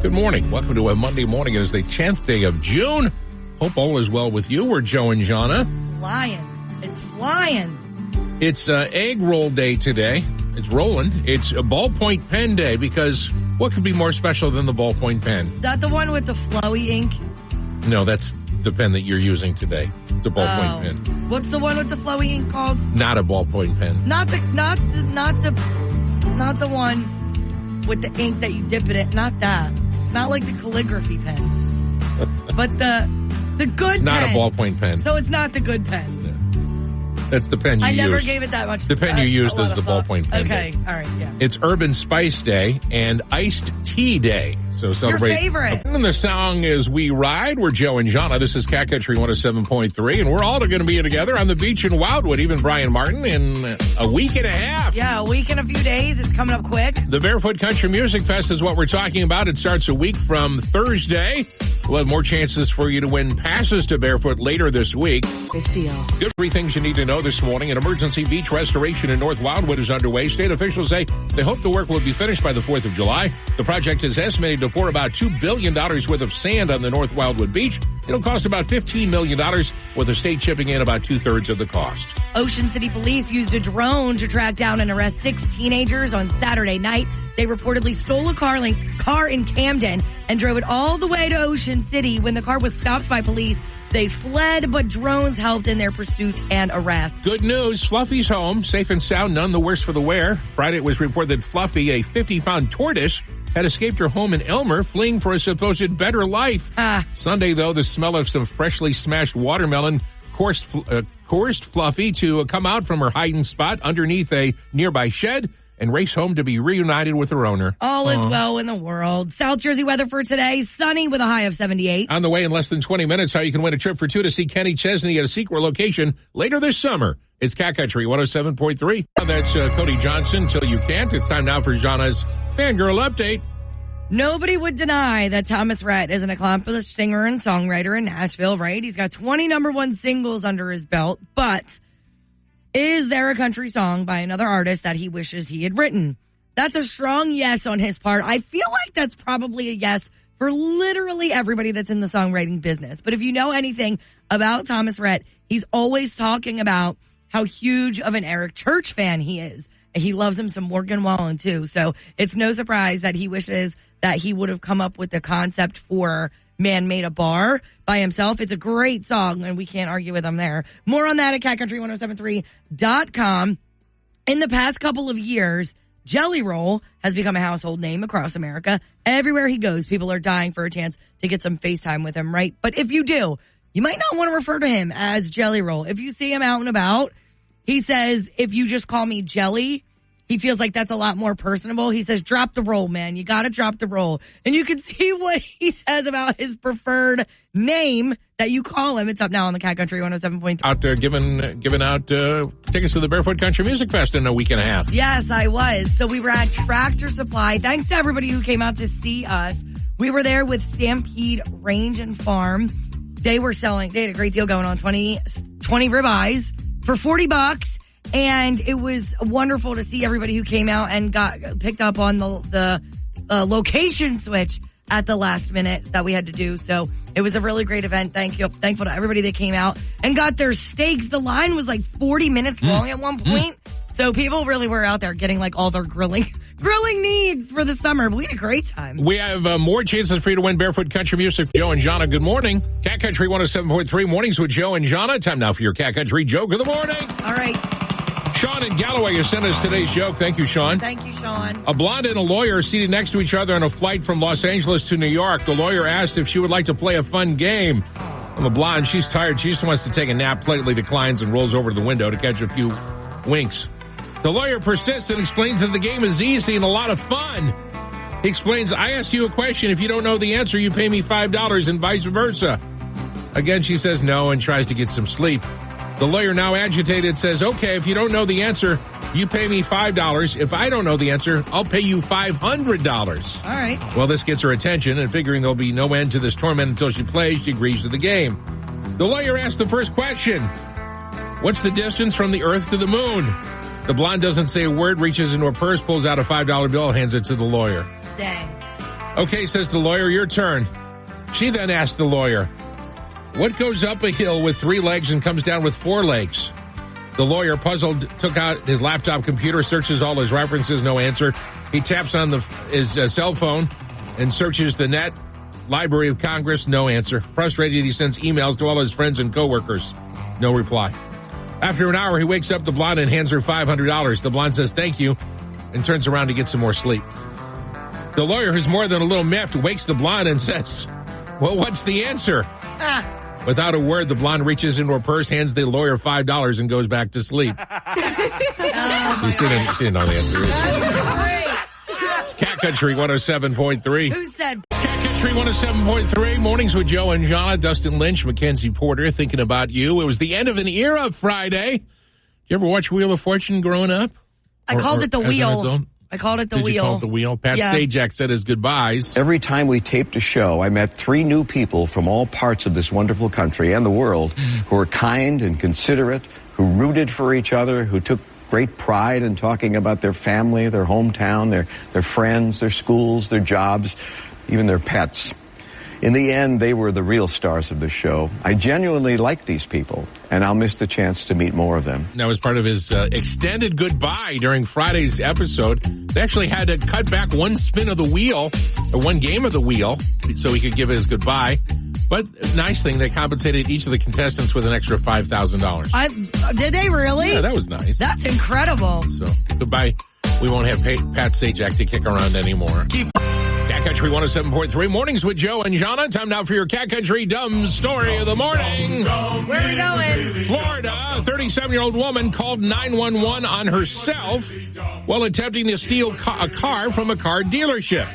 Good morning. Welcome to a Monday morning. It is the 10th day of June. Hope all is well with you. We're Joe and Jahna. It's flying. It's egg roll day today. It's rolling. It's a ballpoint pen day because what could be more special than the ballpoint pen? Is that the one with the flowy ink? No, that's the pen that you're using today. It's a ballpoint pen. What's the one with the flowy ink called? Not a ballpoint pen. Not the one with the ink that you dip in it. Not that. Not like the calligraphy pen. But the good it's pen. Not a ballpoint pen. So it's not the good pen. That's the pen you use. I never gave it that much. The pen you used is the ballpoint pen. Okay, all right, yeah. It's Urban Spice Day and Iced Tea Day. So celebrate. Your favorite. And the song is We Ride. We're Joe and Jahna. This is Cat Country 107.3. And we're all going to be together on the beach in Wildwood, even Brian Martin, in a week and a half. Yeah, a week and a few days. It's coming up quick. The Barefoot Country Music Fest is what we're talking about. It starts a week from Thursday. We'll have more chances for you to win passes to Barefoot later this week. This deal. Good 3 things you need to know this morning. An emergency beach restoration in North Wildwood is underway. State officials say they hope the work will be finished by the 4th of July. The project is estimated to pour about $2 billion worth of sand on the North Wildwood beach. It'll cost about $15 million, with the state chipping in about 2/3 of the cost. Ocean City police used a drone to track down and arrest 6 teenagers on Saturday night. They reportedly stole a car in Camden and drove it all the way to Ocean City. When the car was stopped by police, they fled, but drones helped in their pursuit and arrest. Good news. Fluffy's home, safe and sound, none the worse for the wear. Friday it was reported that Fluffy, a 50-pound tortoise, had escaped her home in Elmer, fleeing for a supposed better life. Sunday, though, the smell of some freshly smashed watermelon coerced Fluffy to come out from her hiding spot underneath a nearby shed and race home to be reunited with her owner. All is well in the world. South Jersey weather for today, sunny with a high of 78. On the way in less than 20 minutes, how you can win a trip for 2 to see Kenny Chesney at a secret location later this summer. It's Cat Country 107.3. That's Cody Johnson, Till You Can't. It's time now for Jahna's Fangirl Update. Nobody would deny that Thomas Rhett is an accomplished singer and songwriter in Nashville, right? He's got 20 number 1 singles under his belt, but is there a country song by another artist that he wishes he had written? That's a strong yes on his part. I feel like that's probably a yes for literally everybody that's in the songwriting business. But if you know anything about Thomas Rhett, he's always talking about how huge of an Eric Church fan he is. He loves him some Morgan Wallen, too. So it's no surprise that he wishes that he would have come up with the concept for Man Made a Bar by himself. It's a great song, and we can't argue with him there. More on that at catcountry1073.com. In the past couple of years, Jelly Roll has become a household name across America. Everywhere he goes, people are dying for a chance to get some FaceTime with him, right? But if you do, you might not want to refer to him as Jelly Roll. If you see him out and about, he says, if you just call me Jelly, he feels like that's a lot more personable. He says, drop the roll, man. You got to drop the roll. And you can see what he says about his preferred name that you call him. It's up now on the Cat Country 107.3. Out there giving out tickets to the Barefoot Country Music Fest in a week and a half. Yes, I was. So we were at Tractor Supply. Thanks to everybody who came out to see us. We were there with Stampede Range and Farm. They had a great deal going on, 20 ribeyes for $40. And it was wonderful to see everybody who came out and got picked up on the location switch at the last minute that we had to do. So it was a really great event. Thankful to everybody that came out and got their steaks. The line was like 40 minutes long at one point. So people really were out there getting like all their grilling needs for the summer. But we had a great time. We have more chances for you to win Barefoot Country Music. Joe and Jahna, good morning. Cat Country 107.3 mornings with Joe and Jahna. Time now for your Cat Country joke of the morning. All right. Sean in Galloway has sent us today's joke. Thank you, Sean. Thank you, Sean. A blonde and a lawyer are seated next to each other on a flight from Los Angeles to New York. The lawyer asked if she would like to play a fun game. And the blonde, she's tired. She just wants to take a nap, politely declines, and rolls over to the window to catch a few winks. The lawyer persists and explains that the game is easy and a lot of fun. He explains, I ask you a question. If you don't know the answer, you pay me $5 and vice versa. Again, she says no and tries to get some sleep. The lawyer, now agitated, says, okay, if you don't know the answer, you pay me $5. If I don't know the answer, I'll pay you $500. All right. Well, this gets her attention, and figuring there'll be no end to this torment until she plays, she agrees to the game. The lawyer asks the first question. What's the distance from the Earth to the moon? The blonde doesn't say a word, reaches into her purse, pulls out a $5 bill, hands it to the lawyer. Dang. Okay, says the lawyer, your turn. She then asked the lawyer, what goes up a hill with 3 legs and comes down with 4 legs? The lawyer, puzzled, took out his laptop computer, searches all his references, no answer. He taps on his cell phone and searches the net. Library of Congress, no answer. Frustrated, he sends emails to all his friends and coworkers. No reply. After an hour, he wakes up the blonde and hands her $500. The blonde says thank you and turns around to get some more sleep. The lawyer, who's more than a little miffed, wakes the blonde and says, well, what's the answer? Without a word, the blonde reaches into her purse, hands the lawyer $5, and goes back to sleep. She didn't know the answer. It's Cat Country 107.3. Who said? Cat Country 107.3. Mornings with Joe and Jahna, Dustin Lynch, Mackenzie Porter, thinking about you. It was the end of an era Friday. Did you ever watch Wheel of Fortune growing up? I called it the Wheel. I called it the Did Wheel. You call it the Wheel? Pat Sajak said his goodbyes. Every time we taped a show, I met 3 new people from all parts of this wonderful country and the world who were kind and considerate, who rooted for each other, who took great pride in talking about their family, their hometown, their friends, their schools, their jobs, even their pets. In the end, they were the real stars of the show. I genuinely like these people, and I'll miss the chance to meet more of them. Now, as part of his extended goodbye during Friday's episode, they actually had to cut back one spin of the wheel, or one game of the wheel, so he could give his goodbye. But nice thing, they compensated each of the contestants with an extra $5,000. Did they really? Yeah, that was nice. That's incredible. So, goodbye. We won't have Pat Sajak to kick around anymore. Cat Country 107.3. Mornings with Joe and Jahna. Time now for your Cat Country Dumb Story of the Morning. Where are we going? Florida, a 37-year-old woman called 911 on herself while attempting to steal a car from a car dealership.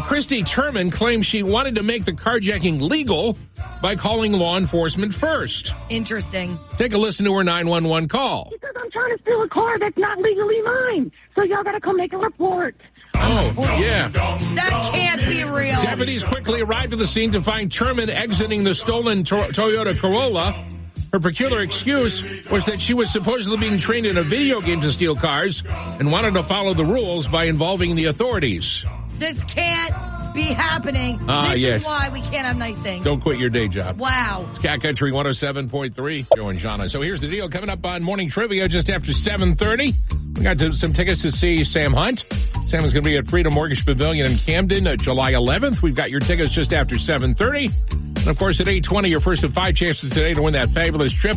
Christy Turman claims she wanted to make the carjacking legal by calling law enforcement first. Interesting. Take a listen to her 911 call. Because I'm trying to steal a car that's not legally mine. So y'all got to come make a report. Oh, yeah. That can't be real. Deputies quickly arrived at the scene to find Turman exiting the stolen Toyota Corolla. Her peculiar excuse was that she was supposedly being trained in a video game to steal cars and wanted to follow the rules by involving the authorities. This can't be happening. This is why we can't have nice things. Don't quit your day job. Wow. It's Cat Country 107.3. Joe and Jahna. So here's the deal. Coming up on Morning Trivia just after 7:30. We got some tickets to see Sam Hunt. Sam is going to be at Freedom Mortgage Pavilion in Camden July 11th. We've got your tickets just after 7:30. And of course at 8:20, your first of 5 chances today to win that fabulous trip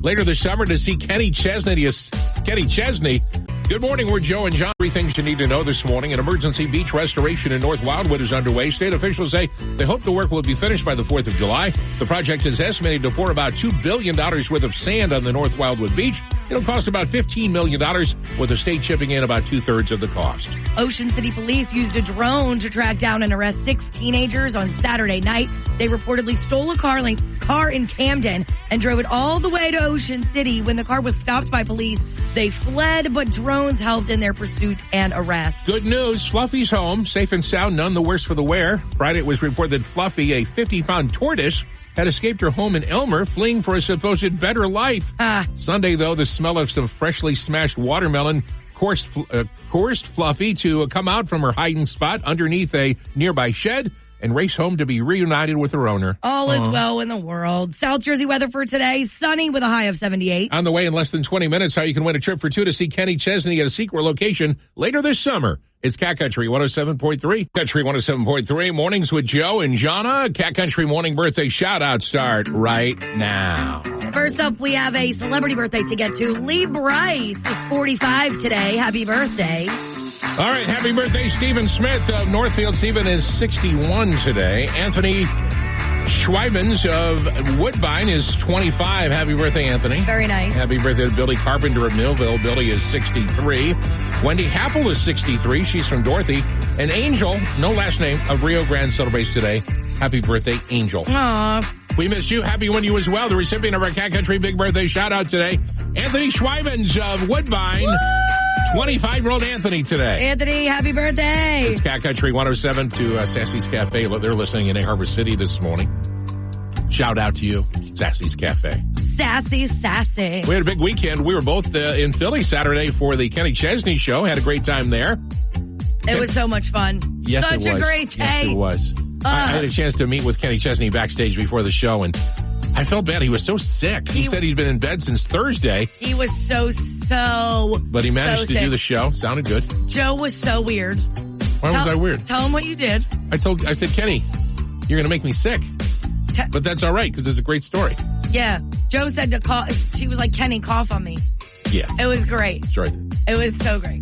later this summer to see Kenny Chesney. Good morning, we're Joe and John. 3 things you need to know this morning. An emergency beach restoration in North Wildwood is underway. State officials say they hope the work will be finished by the 4th of July. The project is estimated to pour about $2 billion worth of sand on the North Wildwood beach. It'll cost about $15 million, with the state chipping in about 2/3 of the cost. Ocean City police used a drone to track down and arrest 6 teenagers on Saturday night. They reportedly stole a car in Camden and drove it all the way to Ocean City. When the car was stopped by police, they fled, but drones helped in their pursuit and arrest. Good news. Fluffy's home, safe and sound, none the worse for the wear. Friday it was reported that Fluffy, a 50-pound tortoise, had escaped her home in Elmer, fleeing for a supposed better life. Sunday, though, the smell of some freshly smashed watermelon coerced Fluffy to come out from her hiding spot underneath a nearby shed and race home to be reunited with her owner. All is well in the world. South Jersey weather for today, sunny with a high of 78. On the way in less than 20 minutes, how you can win a trip for 2 to see Kenny Chesney at a secret location later this summer. It's Cat Country 107.3. Country 107.3, mornings with Joe and Jahna. Cat Country morning birthday shout-out start right now. First up, we have a celebrity birthday to get to. Lee Bryce is 45 today. Happy birthday. All right, happy birthday, Stephen Smith of Northfield. Stephen is 61 today. Anthony Schweibens of Woodbine is 25. Happy birthday, Anthony. Very nice. Happy birthday to Billy Carpenter of Millville. Billy is 63. Wendy Happel is 63. She's from Dorothy. And Angel, no last name, of Rio Grande celebrates today. Happy birthday, Angel. Aww. We miss you. Happy one you as well. The recipient of our Cat Country big birthday shout-out today, Anthony Schweibens of Woodbine. Woo! 25-year-old Anthony today. Anthony, happy birthday. It's Cat Country 107 to Sassy's Cafe. They're listening in Harbor City this morning. Shout out to you, Sassy's Cafe. Sassy. We had a big weekend. We were both in Philly Saturday for the Kenny Chesney show. Had a great time there. It was so much fun. Yes, Such it was. a great day. Yes, it was. I had a chance to meet with Kenny Chesney backstage before the show, and I felt bad. He was so sick. He said he'd been in bed since Thursday. He was so But he managed to sick. do the show. Sounded good. Joe was so weird. Why was I weird? Tell him what you did. I said, Kenny, you're going to make me sick. But that's all right, because it's a great story. Yeah. Joe said to call. She was like, Kenny, cough on me. Yeah. It was great. That's right. It was so great.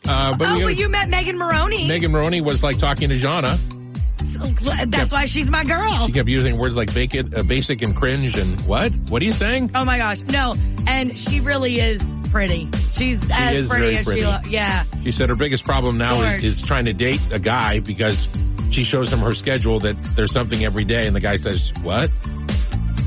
But you met Megan Maroney. Megan Maroney was like talking to Jahna. That's why she's my girl. She kept using words like basic and cringe and what? What are you saying? Oh my gosh. No. And she really is pretty. She's as pretty as she looks. Yeah. She said her biggest problem now is trying to date a guy because she shows him her schedule that there's something every day and the guy says, what?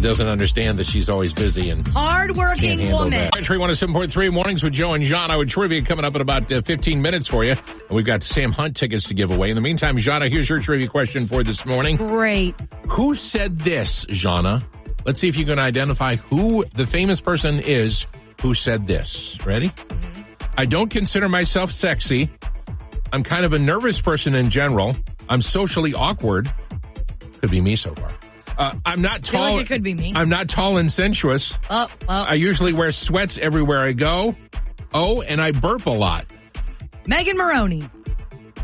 Doesn't understand that she's always busy and hardworking woman. Country 107.3 mornings with Joe and Jahna with trivia coming up in about 15 minutes for you. And we've got Sam Hunt tickets to give away. In the meantime, Jahna, here's your trivia question for this morning. Great. Who said this, Jahna? Let's see if you can identify who the famous person is who said this. Ready? Mm-hmm. I don't consider myself sexy. I'm kind of a nervous person in general. I'm socially awkward. Could be me so far. I'm not tall. I feel like it could be me. I'm not tall and sensuous. I usually wear sweats everywhere I go. Oh, and I burp a lot. Megan Maroney.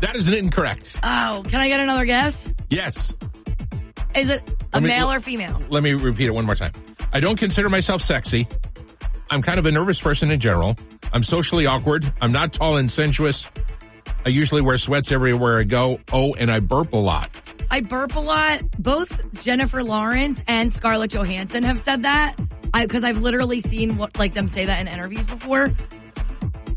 That is incorrect. Oh, can I get another guess? Yes. Is it male or female? Let me repeat it one more time. I don't consider myself sexy. I'm kind of a nervous person in general. I'm socially awkward. I'm not tall and sensuous. I usually wear sweats everywhere I go. Oh, and I burp a lot. I burp a lot. Both Jennifer Lawrence and Scarlett Johansson have said that. Because I've literally seen them say that in interviews before.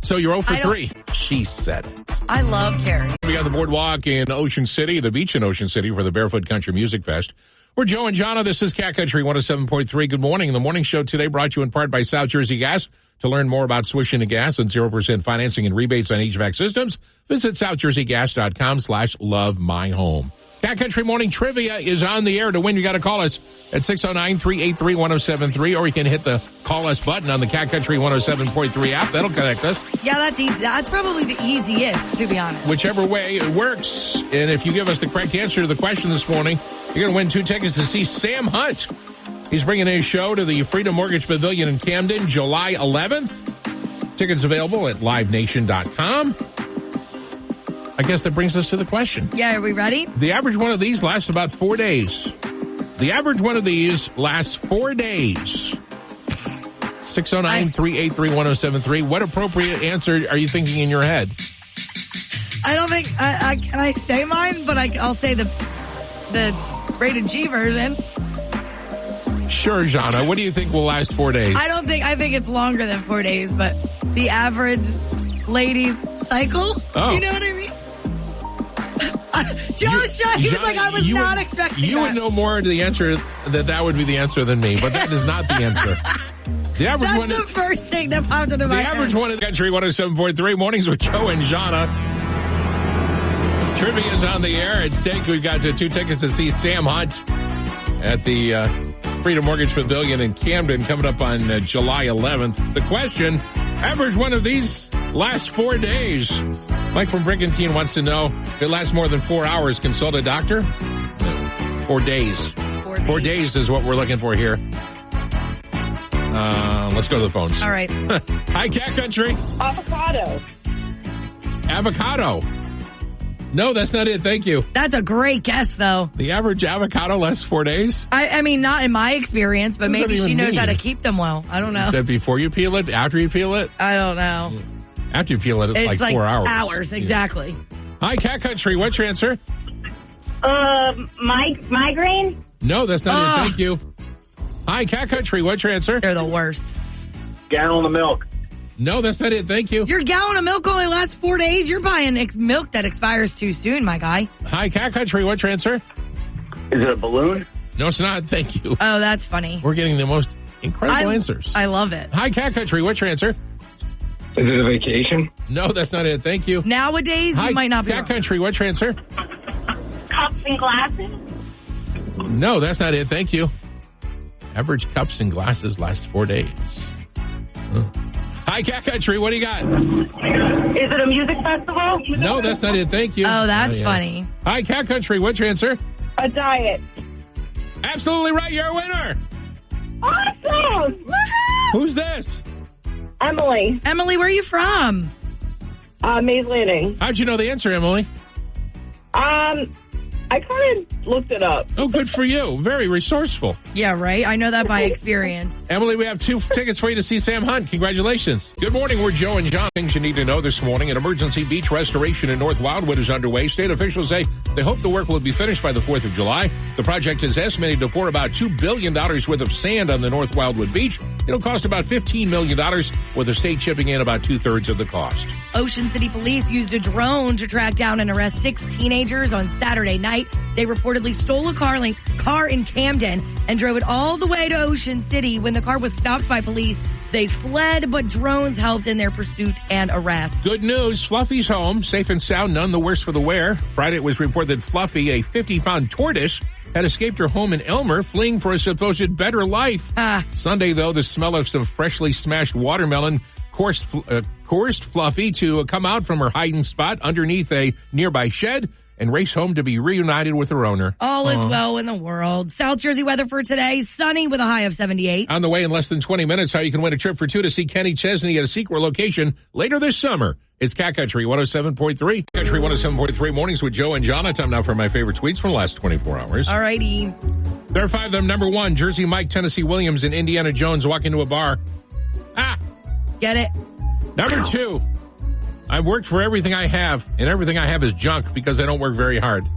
So you're 0 for 3. She said it. I love Carrie. We got the boardwalk in Ocean City, the beach in Ocean City for the Barefoot Country Music Fest. We're Joe and Jahna. This is Cat Country 107.3. Good morning. The morning show today brought to you in part by South Jersey Gas. To learn more about swishing to gas and 0% financing and rebates on HVAC systems, visit southjerseygas.com/lovemyhome. Cat Country Morning Trivia is on the air. To win, you got to call us at 609-383-1073, or you can hit the Call Us button on the Cat Country 107.3 app. That'll connect us. Yeah, that's easy. That's probably the easiest, to be honest. Whichever way it works. And if you give us the correct answer to the question this morning, you're going to win 2 tickets to see Sam Hunt. He's bringing his show to the Freedom Mortgage Pavilion in Camden, July 11th. Tickets available at livenation.com. I guess that brings us to the question. Yeah, are we ready? The average one of these lasts about 4 days. The average one of these lasts 4 days. 609-383-1073. What appropriate answer are you thinking in your head? I don't think, can I say mine? But I'll say the rated G version. Sure, Jahna. What do you think will last 4 days? I think it's longer than 4 days, but the average lady's cycle. Oh. You know what I mean? Joe was shy. He was like, I was not expecting You would know more to the answer that would be the answer than me, but that is not the answer. The average That's one the first thing that popped into my head. The average one in the country, 107.3 mornings with Joe and Jahna. Trivia is on the air. At stake, we've got 2 tickets to see Sam Hunt at the Freedom Mortgage Pavilion in Camden coming up on July 11th. The question, average one of these lasts 4 days. Mike from Brigantine wants to know, if it lasts more than 4 hours, consult a doctor? No. 4 days. 4 days is what we're looking for here. Let's go to the phones. All right. Hi, Cat Country. Avocado. No, that's not it. Thank you. That's a great guess, though. The average avocado lasts 4 days? I mean, not in my experience, but maybe she knows how to keep them well. I don't know. Is that before you peel it? After you peel it? I don't know. After you peel it, it's like 4 hours. Hours, exactly. Yeah. Hi, Cat Country. What's your answer? Migraine? No, that's not it. Thank you. Hi, Cat Country. What's your answer? They're the worst. Gallon of milk. No, that's not it. Thank you. Your gallon of milk only lasts 4 days. You're buying milk that expires too soon, my guy. Hi, Cat Country. What's your answer? Is it a balloon? No, it's not. Thank you. Oh, that's funny. We're getting the most incredible answers. I love it. Hi, Cat Country. What's your answer? Is it a vacation? No, that's not it. Thank you. Nowadays, you might not be Cat wrong. Country. What's your answer? Cups and glasses? No, that's not it. Thank you. Average cups and glasses last 4 days. Hi, Cat Country. What do you got? Is it a music festival? No, that's not it. Thank you. Oh, that's funny. Hi, Cat Country. What's your answer? A diet. Absolutely right. You're a winner. Awesome! Woohoo! Who's this? Emily. Emily, where are you from? Mays Landing. How'd you know the answer, Emily? I kind of looked it up. Oh, good for you. Very resourceful. Yeah, right? I know that by experience. Emily, we have 2 tickets for you to see Sam Hunt. Congratulations. Good morning. We're Joe and John. Things you need to know this morning. An emergency beach restoration in North Wildwood is underway. State officials say they hope the work will be finished by the 4th of July. The project is estimated to pour about $2 billion worth of sand on the North Wildwood beach. It'll cost about $15 million, with the state chipping in about 2/3 of the cost. Ocean City police used a drone to track down and arrest 6 teenagers on Saturday night. They reportedly stole a car in Camden and drove it all the way to Ocean City. When the car was stopped by police, they fled, but drones helped in their pursuit and arrest. Good news. Fluffy's home, safe and sound, none the worse for the wear. Friday it was reported that Fluffy, a 50-pound tortoise, had escaped her home in Elmer, fleeing for a supposed better life. Sunday, though, the smell of some freshly smashed watermelon coerced Fluffy to come out from her hiding spot underneath a nearby shed and race home to be reunited with her owner. All is well in the world. South Jersey weather for today, sunny with a high of 78. On the way in less than 20 minutes, how you can win a trip for 2 to see Kenny Chesney at a secret location later this summer. It's Cat Country 107.3. Country 107.3 mornings with Joe and Jahna. Time now for my favorite tweets from the last 24 hours. All righty. There are 5 of them. Number 1, Jersey Mike, Tennessee Williams, and Indiana Jones walk into a bar. Get it? Number 2, I've worked for everything I have, and everything I have is junk because I don't work very hard.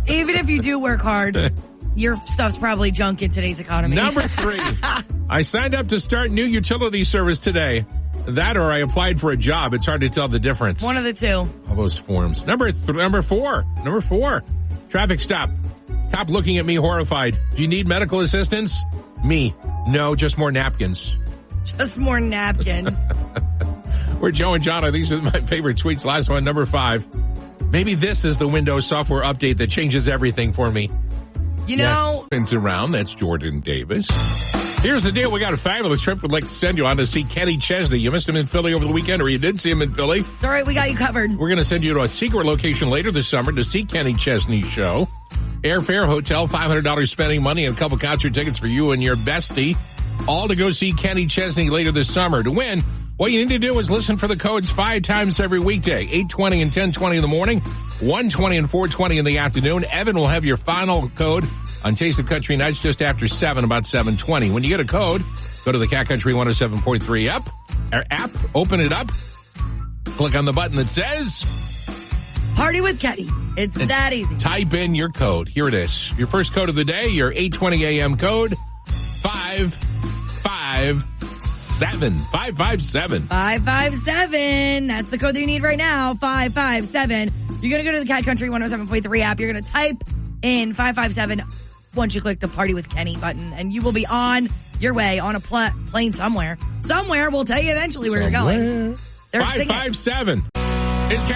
Even if you do work hard, your stuff's probably junk in today's economy. Number 3, I signed up to start new utility service today. That or I applied for a job. It's hard to tell the difference. One of the two. All those forms. Number 4, traffic stop. Cop looking at me horrified. Do you need medical assistance? Me. No, just more napkins. Just more napkins. We're Joe and Jahna. These are my favorite tweets. Last one, number 5. Maybe this is the Windows software update that changes everything for me. You know. Spins around. That's Jordan Davis. Here's the deal. We got a fabulous trip we'd like to send you on to see Kenny Chesney. You missed him in Philly over the weekend, or you did see him in Philly. It's all right. We got you covered. We're going to send you to a secret location later this summer to see Kenny Chesney's show. Airfare, hotel, $500 spending money, and a couple concert tickets for you and your bestie. All to go see Kenny Chesney later this summer. To win, what you need to do is listen for the codes 5 times every weekday, 8:20 and 10:20 in the morning, 1:20 and 4:20 in the afternoon. Evan will have your final code on Taste of Country Nights just after 7, about 7:20. When you get a code, go to the Cat Country 107.3 app, open it up, click on the button that says Party with Kenny. It's that easy. Type in your code. Here it is. Your first code of the day, your 8:20 a.m. code, 557. 557. 557. That's the code that you need right now. 557. You're going to go to the Cat Country 107.3 app. You're going to type in 557 once you click the Party with Kenny button, and you will be on your way on a plane somewhere. Somewhere. We'll tell you eventually where you're going. 557. It's Cat